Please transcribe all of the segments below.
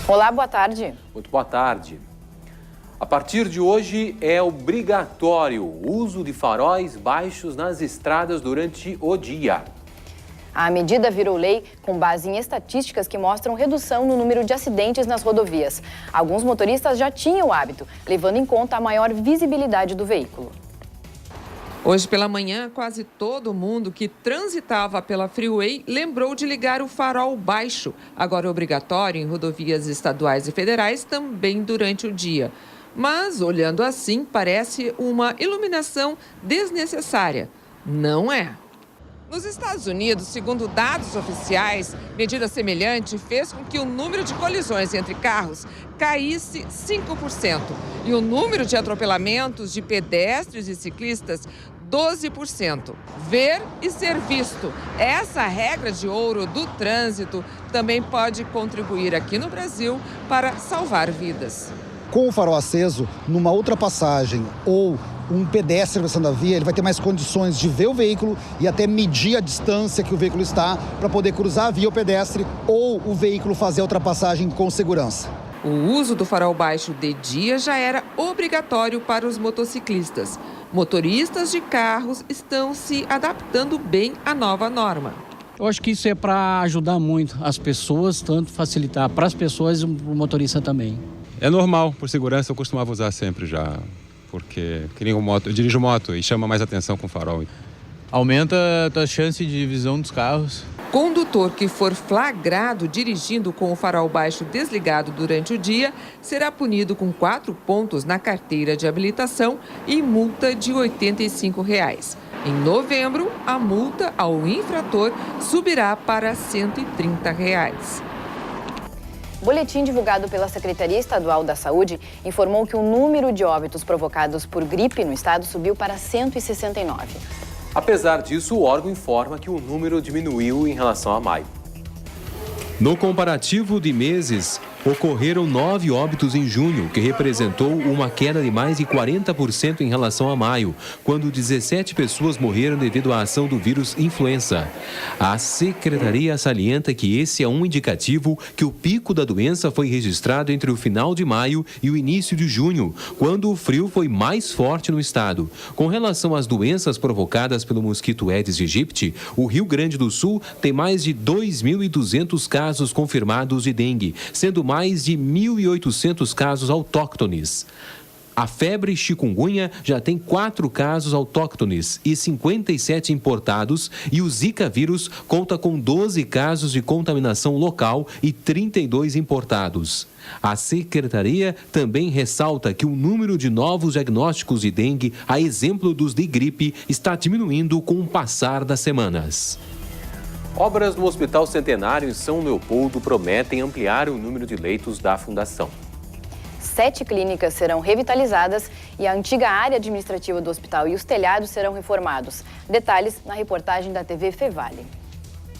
Olá, boa tarde. Muito boa tarde. A partir de hoje é obrigatório o uso de faróis baixos nas estradas durante o dia. A medida virou lei com base em estatísticas que mostram redução no número de acidentes nas rodovias. Alguns motoristas já tinham o hábito, levando em conta a maior visibilidade do veículo. Hoje pela manhã, quase todo mundo que transitava pela Freeway lembrou de ligar o farol baixo, agora obrigatório em rodovias estaduais e federais, também durante o dia. Mas, olhando assim, parece uma iluminação desnecessária. Não é. Nos Estados Unidos, segundo dados oficiais, medida semelhante fez com que o número de colisões entre carros caísse 5% e o número de atropelamentos de pedestres e ciclistas 12%. Ver e ser visto. Essa regra de ouro do trânsito também pode contribuir aqui no Brasil para salvar vidas. Com o farol aceso, numa ultrapassagem ou um pedestre atravessando a via, ele vai ter mais condições de ver o veículo e até medir a distância que o veículo está para poder cruzar a via ou pedestre ou o veículo fazer a ultrapassagem com segurança. O uso do farol baixo de dia já era obrigatório para os motociclistas. Motoristas de carros estão se adaptando bem à nova norma. Eu acho que isso é para ajudar muito as pessoas, tanto facilitar para as pessoas e o motorista também. É normal, por segurança eu costumava usar sempre já, porque eu dirijo moto e chama mais atenção com farol. Aumenta a chance de visão dos carros. Condutor que for flagrado dirigindo com o farol baixo desligado durante o dia será punido com 4 pontos na carteira de habilitação e multa de R$ 85. Em novembro, a multa ao infrator subirá para R$ 130. O boletim divulgado pela Secretaria Estadual da Saúde informou que o número de óbitos provocados por gripe no estado subiu para 169. Apesar disso, o órgão informa que o número diminuiu em relação a maio. No comparativo de meses, ocorreram 9 óbitos em junho, que representou uma queda de mais de 40% em relação a maio, quando 17 pessoas morreram devido à ação do vírus influenza. A secretaria salienta que esse é um indicativo que o pico da doença foi registrado entre o final de maio e o início de junho, quando o frio foi mais forte no estado. Com relação às doenças provocadas pelo mosquito Aedes aegypti, o Rio Grande do Sul tem mais de 2.200 casos confirmados de dengue, sendo mais de 1.800 casos autóctones. A febre chikungunya já tem 4 casos autóctones e 57 importados, e o Zika vírus conta com 12 casos de contaminação local e 32 importados. A secretaria também ressalta que o número de novos diagnósticos de dengue, a exemplo dos de gripe, está diminuindo com o passar das semanas. Obras no Hospital Centenário em São Leopoldo prometem ampliar o número de leitos da fundação. 7 clínicas serão revitalizadas e a antiga área administrativa do hospital e os telhados serão reformados. Detalhes na reportagem da TV Fevale.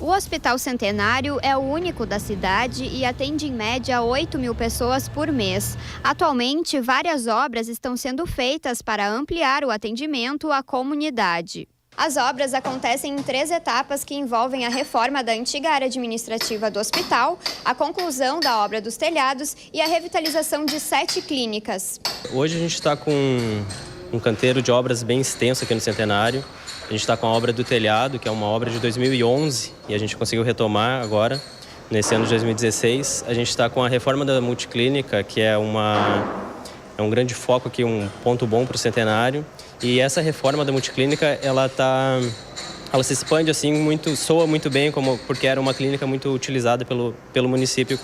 O Hospital Centenário é o único da cidade e atende em média 8.000 pessoas por mês. Atualmente, várias obras estão sendo feitas para ampliar o atendimento à comunidade. As obras acontecem em 3 etapas que envolvem a reforma da antiga área administrativa do hospital, a conclusão da obra dos telhados e a revitalização de 7 clínicas. Hoje a gente está com um canteiro de obras bem extenso aqui no Centenário. A gente está com a obra do telhado, que é uma obra de 2011, e a gente conseguiu retomar agora, nesse ano de 2016. A gente está com a reforma da multiclínica, que é um grande foco aqui, um ponto bom para o Centenário. E essa reforma da multiclínica, ela se expande assim soa muito bem, porque era uma clínica muito utilizada pelo município,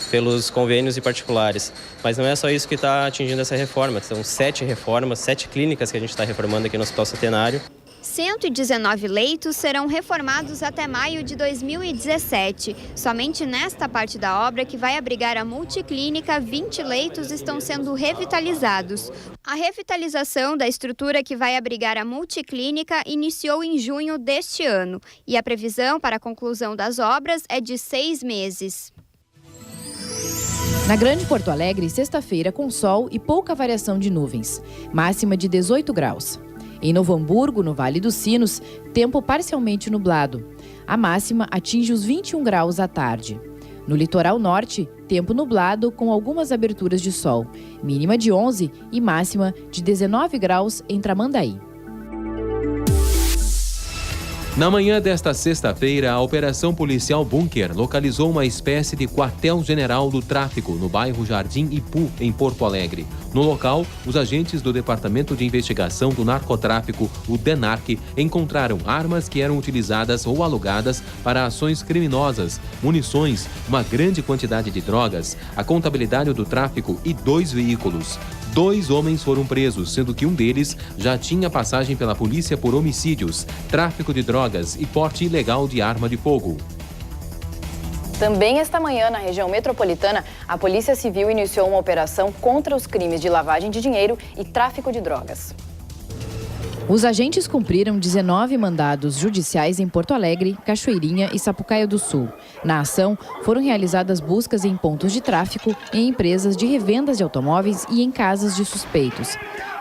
pelos convênios e particulares. Mas não é só isso que está atingindo essa reforma. São 7 reformas, 7 clínicas que a gente está reformando aqui no Hospital Centenário. 119 leitos serão reformados até maio de 2017. Somente nesta parte da obra, que vai abrigar a multiclínica, 20 leitos estão sendo revitalizados. A revitalização da estrutura que vai abrigar a multiclínica iniciou em junho deste ano e a previsão para a conclusão das obras é de 6 meses. Na Grande Porto Alegre, sexta-feira com sol e pouca variação de nuvens, máxima de 18 graus. Em Novo Hamburgo, no Vale dos Sinos, tempo parcialmente nublado. A máxima atinge os 21 graus à tarde. No litoral norte, tempo nublado com algumas aberturas de sol. Mínima de 11 e máxima de 19 graus em Tramandaí. Na manhã desta sexta-feira, a Operação Policial Bunker localizou uma espécie de quartel-general do tráfico no bairro Jardim Ipu, em Porto Alegre. No local, os agentes do Departamento de Investigação do Narcotráfico, o DENARC, encontraram armas que eram utilizadas ou alugadas para ações criminosas, munições, uma grande quantidade de drogas, a contabilidade do tráfico e 2 veículos. 2 homens foram presos, sendo que um deles já tinha passagem pela polícia por homicídios, tráfico de drogas e porte ilegal de arma de fogo. Também esta manhã, na região metropolitana, a Polícia Civil iniciou uma operação contra os crimes de lavagem de dinheiro e tráfico de drogas. Os agentes cumpriram 19 mandados judiciais em Porto Alegre, Cachoeirinha e Sapucaia do Sul. Na ação, foram realizadas buscas em pontos de tráfico, em empresas de revendas de automóveis e em casas de suspeitos.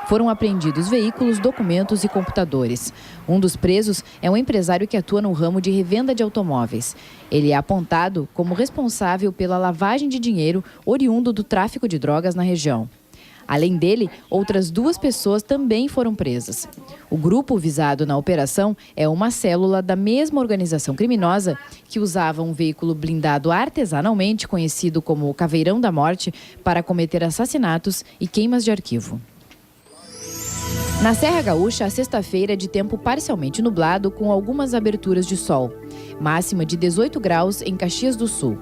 Foram apreendidos veículos, documentos e computadores. Um dos presos é um empresário que atua no ramo de revenda de automóveis. Ele é apontado como responsável pela lavagem de dinheiro oriundo do tráfico de drogas na região. Além dele, outras 2 pessoas também foram presas. O grupo visado na operação é uma célula da mesma organização criminosa que usava um veículo blindado artesanalmente, conhecido como Caveirão da Morte, para cometer assassinatos e queimas de arquivo. Na Serra Gaúcha, a sexta-feira é de tempo parcialmente nublado com algumas aberturas de sol. Máxima de 18 graus em Caxias do Sul.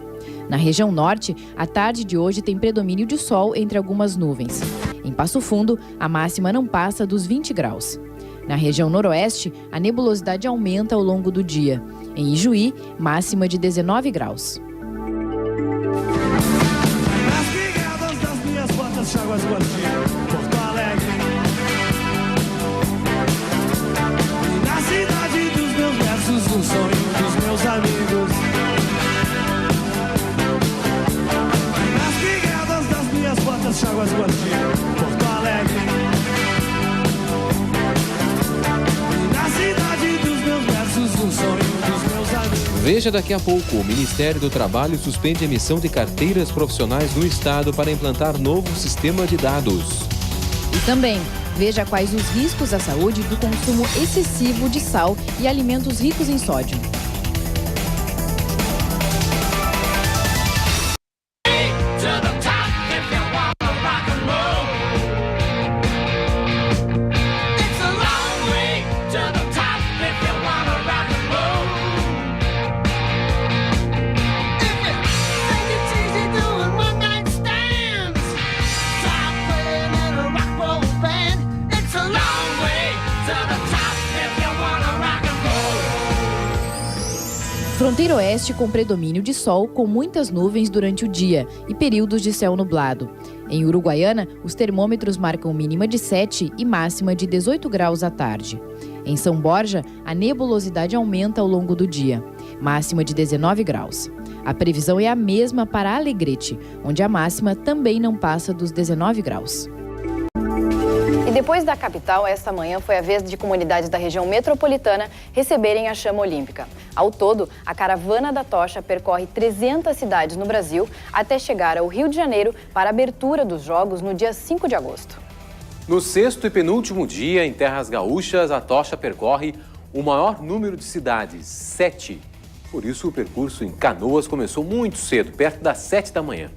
Na região norte, a tarde de hoje tem predomínio de sol entre algumas nuvens. Em Passo Fundo, a máxima não passa dos 20 graus. Na região noroeste, a nebulosidade aumenta ao longo do dia. Em Ijuí, máxima de 19 graus. Nas brigadas das minhas botas, Chagas Guardiã, Porto Alegre. E na cidade dos meus versos, no sonho dos meus amigos. Chagas Guardiã, Porto Alegre. E na cidade dos meus versos, no sonho dos meus amigos. Veja daqui a pouco, o Ministério do Trabalho suspende a emissão de carteiras profissionais no estado para implantar novo sistema de dados. E também, veja quais os riscos à saúde do consumo excessivo de sal e alimentos ricos em sódio. Fronteira Oeste com predomínio de sol, com muitas nuvens durante o dia e períodos de céu nublado. Em Uruguaiana, os termômetros marcam mínima de 7 e máxima de 18 graus à tarde. Em São Borja, a nebulosidade aumenta ao longo do dia, máxima de 19 graus. A previsão é a mesma para Alegrete, onde a máxima também não passa dos 19 graus. E depois da capital, esta manhã foi a vez de comunidades da região metropolitana receberem a chama olímpica. Ao todo, a Caravana da Tocha percorre 300 cidades no Brasil até chegar ao Rio de Janeiro para a abertura dos Jogos no dia 5 de agosto. No 6º e penúltimo dia, em terras gaúchas, a tocha percorre o maior número de cidades, 7. Por isso, o percurso em Canoas começou muito cedo, perto das 7 da manhã.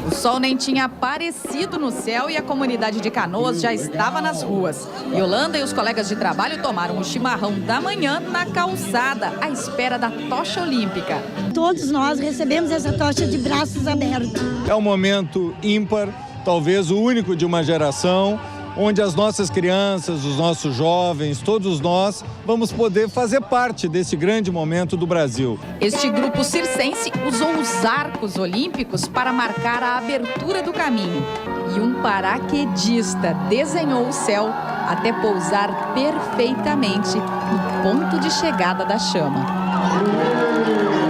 O sol nem tinha aparecido no céu e a comunidade de Canoas já estava nas ruas. Yolanda e os colegas de trabalho tomaram o chimarrão da manhã na calçada, à espera da tocha olímpica. Todos nós recebemos essa tocha de braços abertos. É um momento ímpar, talvez o único de uma geração, onde as nossas crianças, os nossos jovens, todos nós vamos poder fazer parte desse grande momento do Brasil. Este grupo circense usou os arcos olímpicos para marcar a abertura do caminho. E um paraquedista desenhou o céu até pousar perfeitamente no ponto de chegada da chama.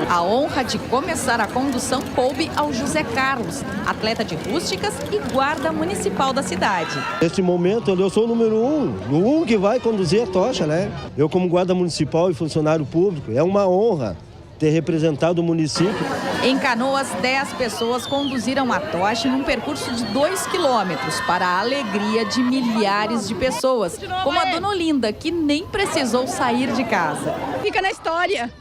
A honra de começar a condução coube ao José Carlos, atleta de rústicas e guarda municipal da cidade. Neste momento, eu sou o número 1 que vai conduzir a tocha, né? Eu, como guarda municipal e funcionário público, é uma honra ter representado o município. Em Canoas, 10 pessoas conduziram a tocha num percurso de 2 quilômetros para a alegria de milhares de pessoas, como a dona Olinda, que nem precisou sair de casa. Fica na história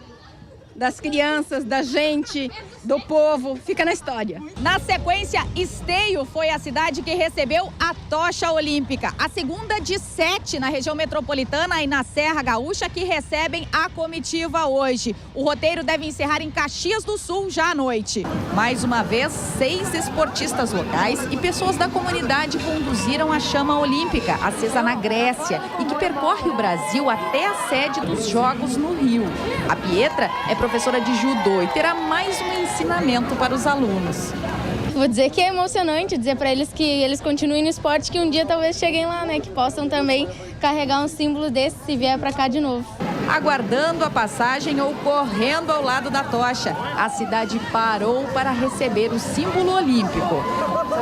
das crianças, da gente, do povo, fica na história. Na sequência, Esteio foi a cidade que recebeu a tocha olímpica. A segunda de 7 na região metropolitana e na Serra Gaúcha, que recebem a comitiva hoje. O roteiro deve encerrar em Caxias do Sul já à noite. Mais uma vez, 6 esportistas locais e pessoas da comunidade conduziram a chama olímpica, acesa na Grécia, e que percorre o Brasil até a sede dos Jogos no Rio. A Pietra é professora de judô e terá mais um ensinamento para os alunos. Vou dizer que é emocionante, dizer para eles que eles continuem no esporte, que um dia talvez cheguem lá, né? Que possam também carregar um símbolo desse se vier para cá de novo. Aguardando a passagem ou correndo ao lado da tocha, a cidade parou para receber o símbolo olímpico.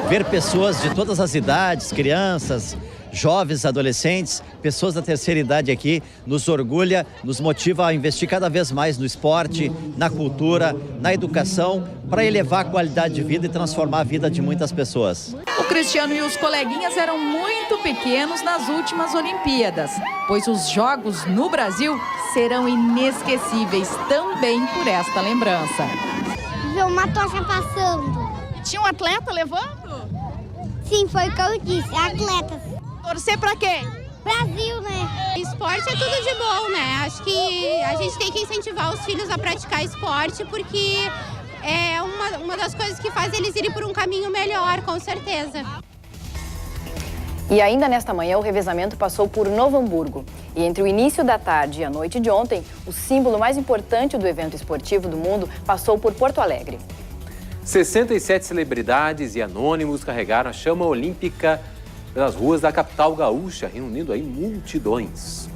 Ver pessoas de todas as idades, crianças, jovens, adolescentes, pessoas da terceira idade aqui, nos orgulha, nos motiva a investir cada vez mais no esporte, na cultura, na educação, para elevar a qualidade de vida e transformar a vida de muitas pessoas. O Cristiano e os coleguinhas eram muito pequenos nas últimas Olimpíadas, pois os Jogos no Brasil serão inesquecíveis também por esta lembrança. Ver uma tocha passando. Tinha um atleta levando? Sim, foi o que eu disse, atletas. Torcer pra quem? Brasil, né? Esporte é tudo de bom, né? Acho que a gente tem que incentivar os filhos a praticar esporte, porque é uma das coisas que faz eles irem por um caminho melhor, com certeza. E ainda nesta manhã, o revezamento passou por Novo Hamburgo. E entre o início da tarde e a noite de ontem, o símbolo mais importante do evento esportivo do mundo passou por Porto Alegre. 67 celebridades e anônimos carregaram a chama olímpica pelas ruas da capital gaúcha, reunindo aí multidões.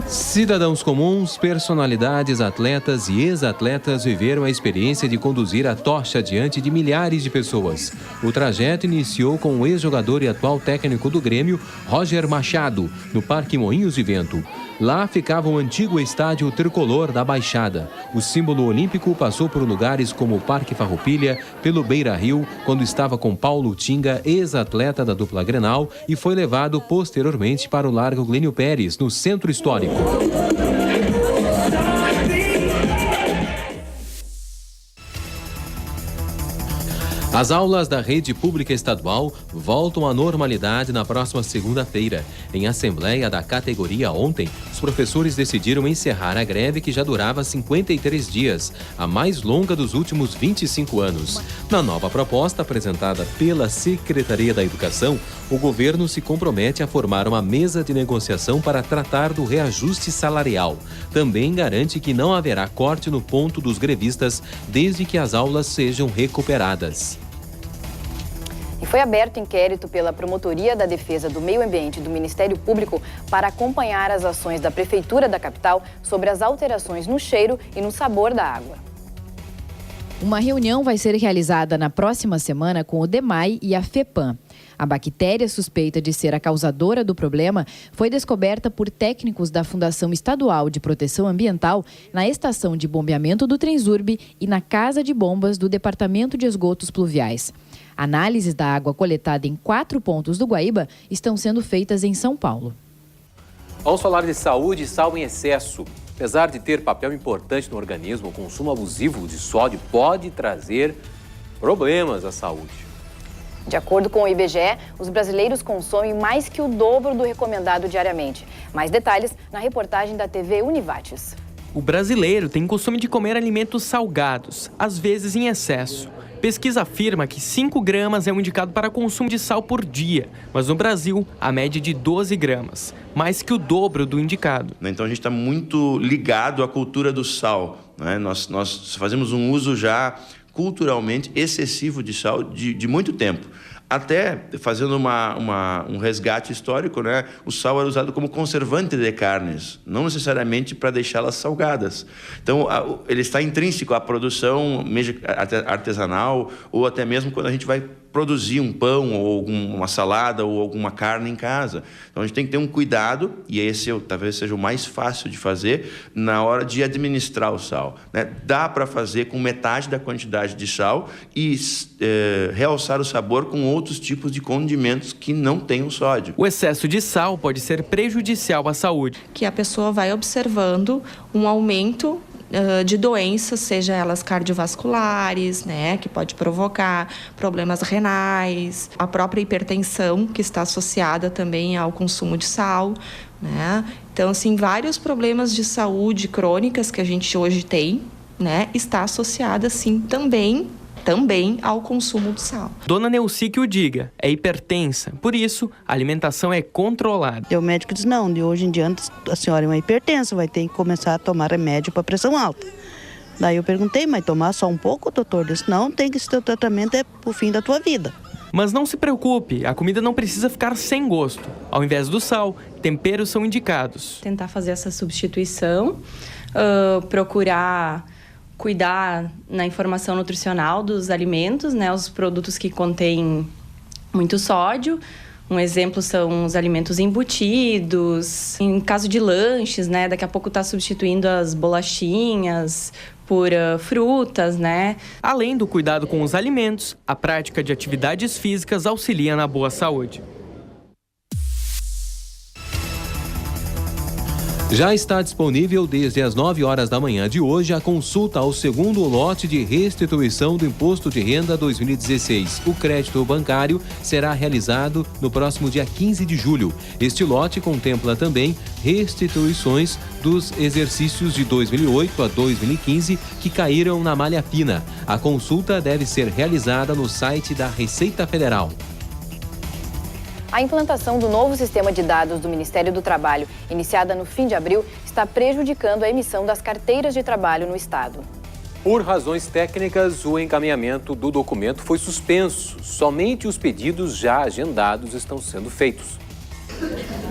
Cidadãos comuns, personalidades, atletas e ex-atletas viveram a experiência de conduzir a tocha diante de milhares de pessoas. O trajeto iniciou com o ex-jogador e atual técnico do Grêmio, Roger Machado, no Parque Moinhos de Vento. Lá ficava o antigo estádio tricolor da Baixada. O símbolo olímpico passou por lugares como o Parque Farroupilha, pelo Beira-Rio, quando estava com Paulo Tinga, ex-atleta da dupla Grenal, e foi levado posteriormente para o Largo Glênio Pérez, no Centro Histórico. As aulas da rede pública estadual voltam à normalidade na próxima segunda-feira. Em assembleia da categoria ontem, os professores decidiram encerrar a greve que já durava 53 dias, a mais longa dos últimos 25 anos. Na nova proposta apresentada pela Secretaria da Educação, o governo se compromete a formar uma mesa de negociação para tratar do reajuste salarial. Também garante que não haverá corte no ponto dos grevistas desde que as aulas sejam recuperadas. E foi aberto inquérito pela Promotoria da Defesa do Meio Ambiente do Ministério Público para acompanhar as ações da Prefeitura da capital sobre as alterações no cheiro e no sabor da água. Uma reunião vai ser realizada na próxima semana com o DEMAI e a FEPAM. A bactéria suspeita de ser a causadora do problema foi descoberta por técnicos da Fundação Estadual de Proteção Ambiental na estação de bombeamento do Transurb e na casa de bombas do Departamento de Esgotos Pluviais. Análises da água coletada em 4 pontos do Guaíba estão sendo feitas em São Paulo. Vamos falar de saúde e sal em excesso. Apesar de ter papel importante no organismo, o consumo abusivo de sódio pode trazer problemas à saúde. De acordo com o IBGE, os brasileiros consomem mais que o dobro do recomendado diariamente. Mais detalhes na reportagem da TV Univates. O brasileiro tem costume de comer alimentos salgados, às vezes em excesso. Pesquisa afirma que 5 gramas é o indicado para consumo de sal por dia, mas no Brasil, a média é de 12 gramas, mais que o dobro do indicado. Então a gente está muito ligado à cultura do sal, né? Nós fazemos um uso já culturalmente excessivo de sal de muito tempo. Até fazendo um resgate histórico, né? O sal era usado como conservante de carnes, não necessariamente para deixá-las salgadas. Então, ele está intrínseco à produção artesanal ou até mesmo quando a gente vai produzir um pão ou uma salada ou alguma carne em casa. Então a gente tem que ter um cuidado, e esse talvez seja o mais fácil de fazer, na hora de administrar o sal, né? Dá para fazer com metade da quantidade de sal e realçar o sabor com outros tipos de condimentos que não têm o sódio. O excesso de sal pode ser prejudicial à saúde. Que a pessoa vai observando um aumento de doenças, seja elas cardiovasculares, né, que pode provocar problemas renais, a própria hipertensão, que está associada também ao consumo de sal, né? Então, assim, vários problemas de saúde crônicas que a gente hoje tem, né, está associada, sim, também ao consumo de sal. Dona Neuci que o diga, é hipertensa, por isso a alimentação é controlada. E o médico diz, não, de hoje em diante a senhora é uma hipertensa, vai ter que começar a tomar remédio para pressão alta. Daí eu perguntei, mas tomar só um pouco, doutor? Ele disse, não, tem que esse teu tratamento é pro fim da tua vida. Mas não se preocupe, a comida não precisa ficar sem gosto. Ao invés do sal, temperos são indicados. Tentar fazer essa substituição, procurar cuidar na informação nutricional dos alimentos, né, os produtos que contêm muito sódio. Um exemplo são os alimentos embutidos. Em caso de lanches, né, daqui a pouco está substituindo as bolachinhas por frutas, né? Além do cuidado com os alimentos, a prática de atividades físicas auxilia na boa saúde. Já está disponível desde as 9 horas da manhã de hoje a consulta ao segundo lote de restituição do Imposto de Renda 2016. O crédito bancário será realizado no próximo dia 15 de julho. Este lote contempla também restituições dos exercícios de 2008 a 2015 que caíram na malha fina. A consulta deve ser realizada no site da Receita Federal. A implantação do novo sistema de dados do Ministério do Trabalho, iniciada no fim de abril, está prejudicando a emissão das carteiras de trabalho no Estado. Por razões técnicas, o encaminhamento do documento foi suspenso. Somente os pedidos já agendados estão sendo feitos.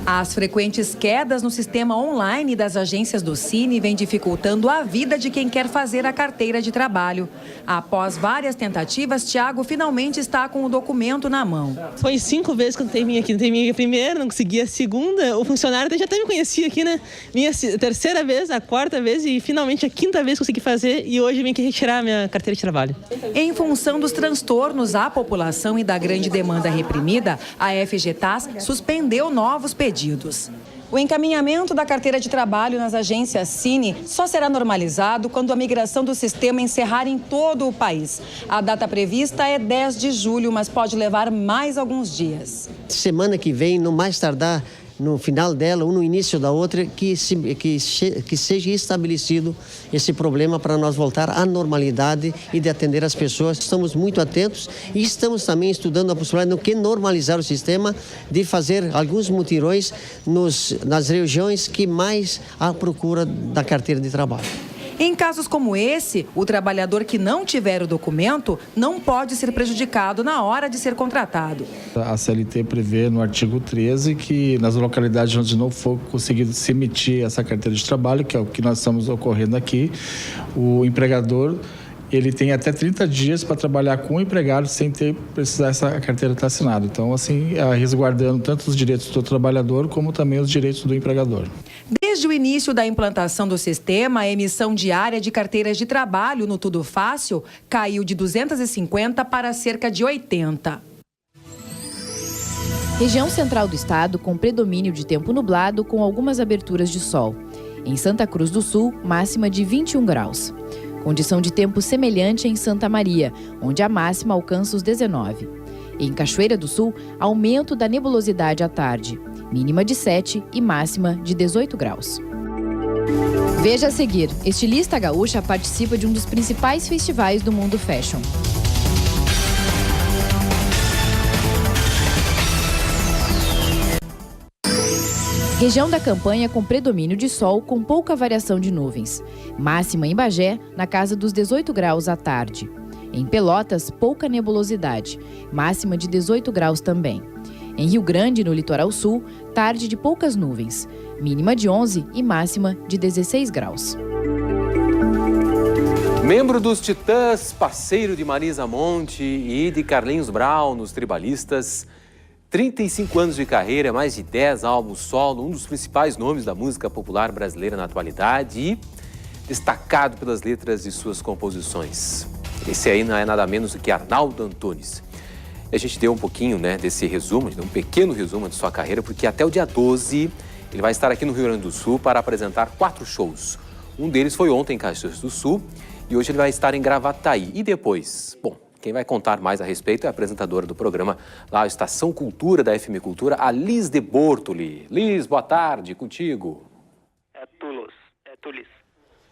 As frequentes quedas no sistema online das agências do Cine vêm dificultando a vida de quem quer fazer a carteira de trabalho. Após várias tentativas, Tiago finalmente está com o documento na mão. Foi 5 vezes que eu tentei vir aqui. Tentei vir a primeira, não consegui a segunda. O funcionário já até me conhecia aqui, né? Minha terceira vez, a quarta vez e finalmente a quinta vez consegui fazer. E hoje vim aqui retirar a minha carteira de trabalho. Em função dos transtornos à população e da grande demanda reprimida, a FGTAS suspendeu novos pedidos. O encaminhamento da carteira de trabalho nas agências Cine só será normalizado quando a migração do sistema encerrar em todo o país. A data prevista é 10 de julho, mas pode levar mais alguns dias. Semana que vem, no mais tardar, no final dela ou no início da outra, que seja estabelecido esse problema para nós voltar à normalidade e de atender as pessoas. Estamos muito atentos e estamos também estudando a possibilidade no que normalizar o sistema, de fazer alguns mutirões nas regiões que mais há procura da carteira de trabalho. Em casos como esse, o trabalhador que não tiver o documento não pode ser prejudicado na hora de ser contratado. A CLT prevê no artigo 13 que nas localidades onde não for conseguido se emitir essa carteira de trabalho, que é o que nós estamos ocorrendo aqui, o empregador ele tem até 30 dias para trabalhar com o empregado sem precisar essa carteira estar assinada. Então, assim, resguardando tanto os direitos do trabalhador como também os direitos do empregador. Desde o início da implantação do sistema, a emissão diária de carteiras de trabalho no Tudo Fácil caiu de 250 para cerca de 80. Região central do estado com predomínio de tempo nublado com algumas aberturas de sol. Em Santa Cruz do Sul, máxima de 21 graus. Condição de tempo semelhante em Santa Maria, onde a máxima alcança os 19. Em Cachoeira do Sul, aumento da nebulosidade à tarde, mínima de 7 e máxima de 18 graus. Veja a seguir, estilista gaúcha participa de um dos principais festivais do mundo fashion. Região da campanha com predomínio de sol com pouca variação de nuvens. Máxima em Bagé, na casa dos 18 graus à tarde. Em Pelotas, pouca nebulosidade. Máxima de 18 graus também. Em Rio Grande, no litoral sul, tarde de poucas nuvens. Mínima de 11 e máxima de 16 graus. Membro dos Titãs, parceiro de Marisa Monte e de Carlinhos Brown nos Tribalistas, 35 anos de carreira, mais de 10 álbuns solo, um dos principais nomes da música popular brasileira na atualidade e destacado pelas letras de suas composições. Esse aí não é nada menos do que Arnaldo Antunes. E a gente deu um pouquinho, desse resumo, um pequeno resumo de sua carreira, porque até o dia 12 ele vai estar aqui no Rio Grande do Sul para apresentar 4 shows. Um deles foi ontem em Caxias do Sul e hoje ele vai estar em Gravataí. E depois, bom, quem vai contar mais a respeito é a apresentadora do programa lá, a Estação Cultura da FM Cultura, a Liz de Bortoli. Liz, boa tarde, contigo. É Tulis.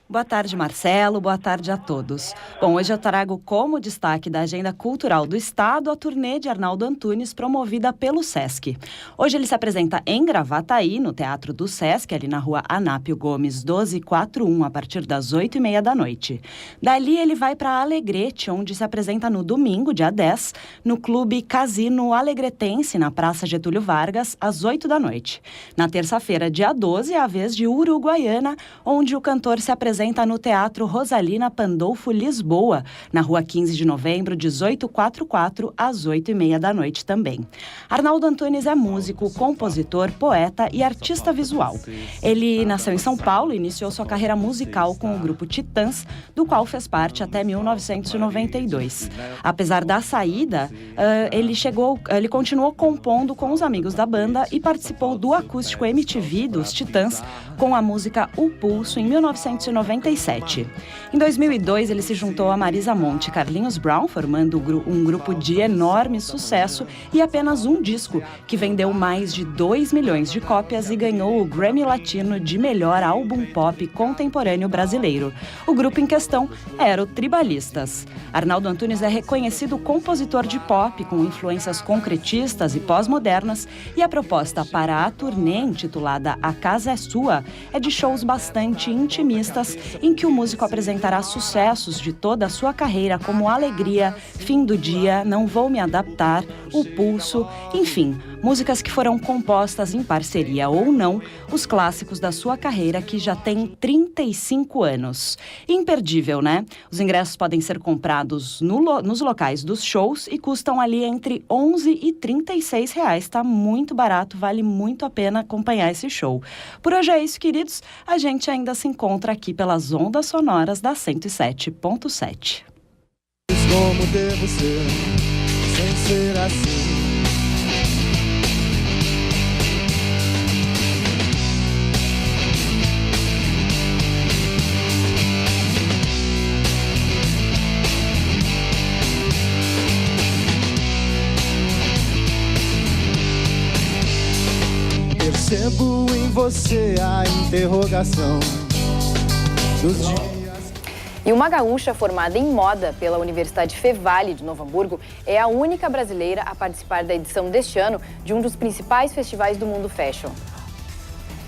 Boa tarde, Marcelo. Boa tarde a todos. Bom, hoje eu trago como destaque da agenda cultural do Estado a turnê de Arnaldo Antunes, promovida pelo Sesc. Hoje ele se apresenta em Gravataí, no Teatro do Sesc, ali na rua Anápio Gomes, 1241, a partir das 8h30 da noite. Dali ele vai para Alegrete, onde se apresenta no domingo, dia 10, no Clube Casino Alegretense, na Praça Getúlio Vargas, às 8 da noite. Na terça-feira, dia 12, é a vez de Uruguaiana, onde o cantor se apresenta no Teatro Rosalina Pandolfo, Lisboa, na rua 15 de novembro, 1844, às 8h30 da noite também. Arnaldo Antunes é músico, compositor, poeta e artista visual. Ele nasceu em São Paulo e iniciou sua carreira musical com o grupo Titãs, do qual fez parte até 1992. Apesar da saída, ele continuou compondo com os amigos da banda e participou do acústico MTV dos Titãs com a música O Pulso, em 1997. Em 2002, ele se juntou a Marisa Monte e Carlinhos Brown, formando um grupo de enorme sucesso e apenas um disco, que vendeu mais de 2 milhões de cópias e ganhou o Grammy Latino de melhor álbum pop contemporâneo brasileiro. O grupo em questão era o Tribalistas. Arnaldo Antunes é reconhecido compositor de pop, com influências concretistas e pós-modernas, e a proposta para a turnê, intitulada A Casa é Sua, é de shows bastante intimistas, em que o músico apresentará sucessos de toda a sua carreira, como Alegria, Fim do Dia, Não Vou Me Adaptar, O Pulso, enfim, músicas que foram compostas em parceria ou não, os clássicos da sua carreira, que já tem 35 anos. Imperdível, né? Os ingressos podem ser comprados nos locais dos shows e custam ali entre R$11 e R$36. Tá muito barato, vale muito a pena acompanhar esse show. Por hoje é isso, queridos. A gente ainda se encontra aqui pelas ondas sonoras da 107.7. Como devo ser, sem ser assim. Percebo em você a interrogação dos dias. E uma gaúcha formada em moda pela Universidade Fevale de Novo Hamburgo é a única brasileira a participar da edição deste ano de um dos principais festivais do mundo fashion.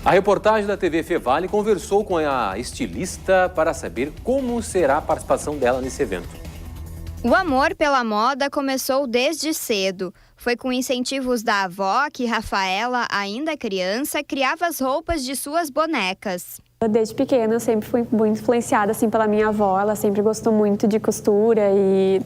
A reportagem da TV Fevale conversou com a estilista para saber como será a participação dela nesse evento. O amor pela moda começou desde cedo. Foi com incentivos da avó que Rafaela, ainda criança, criava as roupas de suas bonecas. Desde pequena eu sempre fui muito influenciada assim, pela minha avó. Ela sempre gostou muito de costura e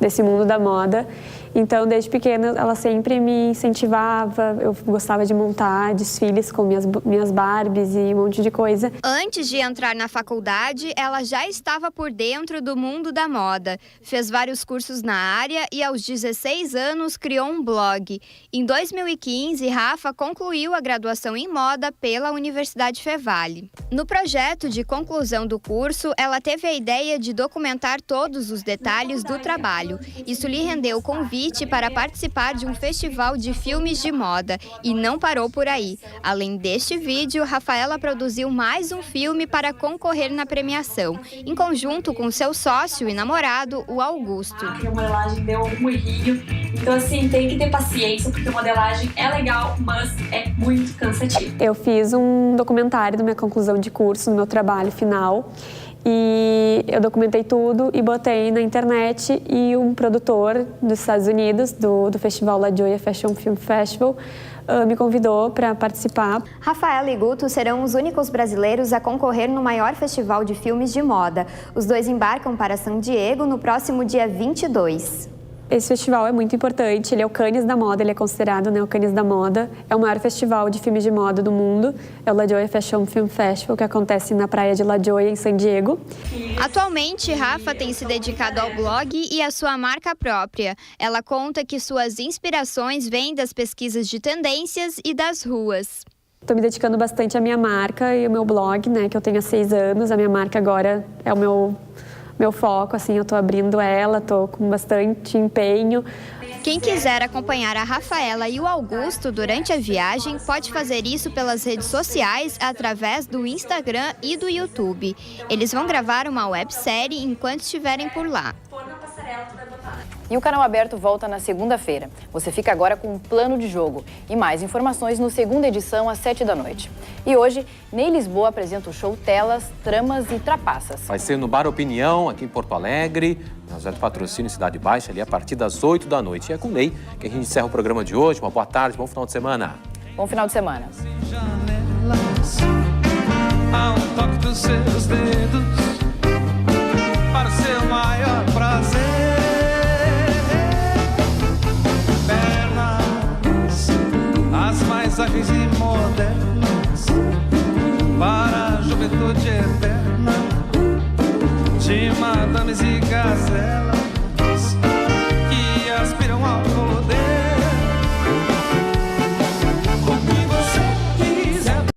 desse mundo da moda. Então, desde pequena, ela sempre me incentivava. Eu gostava de montar desfiles com minhas Barbies e um monte de coisa. Antes de entrar na faculdade, ela já estava por dentro do mundo da moda. Fez vários cursos na área e, aos 16 anos, criou um blog. Em 2015, Rafa concluiu a graduação em moda pela Universidade Fevale. No projeto de conclusão do curso, ela teve a ideia de documentar todos os detalhes do trabalho. Isso lhe rendeu o convite para participar de um festival de filmes de moda e não parou por aí. Além deste vídeo, Rafaela produziu mais um filme para concorrer na premiação, em conjunto com seu sócio e namorado, o Augusto. A modelagem deu um errinho, então assim, tem que ter paciência, porque a modelagem é legal, mas é muito cansativo. Eu fiz um documentário da minha conclusão de curso, do meu trabalho final, e eu documentei tudo e botei na internet, e um produtor dos Estados Unidos, do festival La Jolla Fashion Film Festival, me convidou para participar. Rafaela e Guto serão os únicos brasileiros a concorrer no maior festival de filmes de moda. Os dois embarcam para San Diego no próximo dia 22. Esse festival é muito importante, ele é o Cannes da moda, ele é considerado, né, o Cannes da moda. É o maior festival de filmes de moda do mundo. É o La Jolla Fashion Film Festival, que acontece na praia de La Jolla, em San Diego. Atualmente, Rafa tem se dedicado ao blog e à sua marca própria. Ela conta que suas inspirações vêm das pesquisas de tendências e das ruas. Estou me dedicando bastante à minha marca e ao meu blog, né, que eu tenho há 6 anos. A minha marca agora é o meu foco, assim, eu estou abrindo ela, estou com bastante empenho. Quem quiser acompanhar a Rafaela e o Augusto durante a viagem pode fazer isso pelas redes sociais através do Instagram e do YouTube. Eles vão gravar uma websérie enquanto estiverem por lá. E o Canal Aberto volta na segunda-feira. Você fica agora com um plano de jogo. E mais informações no segunda edição, às 7 da noite. E hoje, Ney Lisboa apresenta o show Telas, Tramas e Trapaças. Vai ser no Bar Opinião, aqui em Porto Alegre, na José do Patrocínio, Cidade Baixa, ali a partir das 8 da noite. E é com o Ney que a gente encerra o programa de hoje. Uma boa tarde, bom final de semana. Bom final de semana. Há um toque dos seus dedos para o seu maior prazer. As mais ágeis e modernas para a juventude eterna de madames e gazelas.